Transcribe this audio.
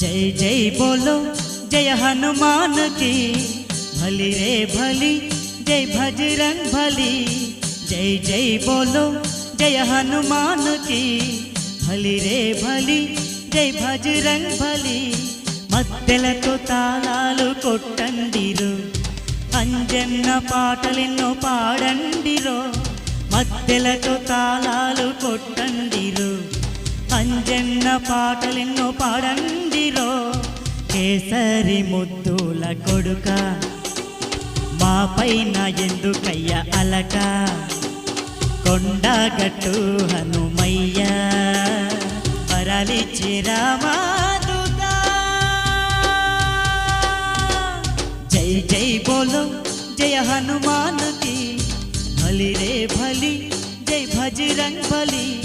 जय जय बोलो जय हनुमान की, भली रे भली जय भजरंग भली। जय जय बोलो जय हनुमान की, भली रे भली जय भजरंग भली। మద్దెలతో తాళాలు కొట్టండిరో, అంజన్న పాటలెన్నో పాడండిరో। మద్దెలతో తాళాలు కొట్టండిరో, అంజన్న పాటలెన్నో పాడండిరో। కేసరి ముద్దుల కొడుక, మా పైన ఎందుకయ్య అలక? కొండగట్టు హనుమయ్య, వరాలిచ్చి రామా। जय जय बोलो जय हनुमान की, भली रे भली जय भजरंग भली।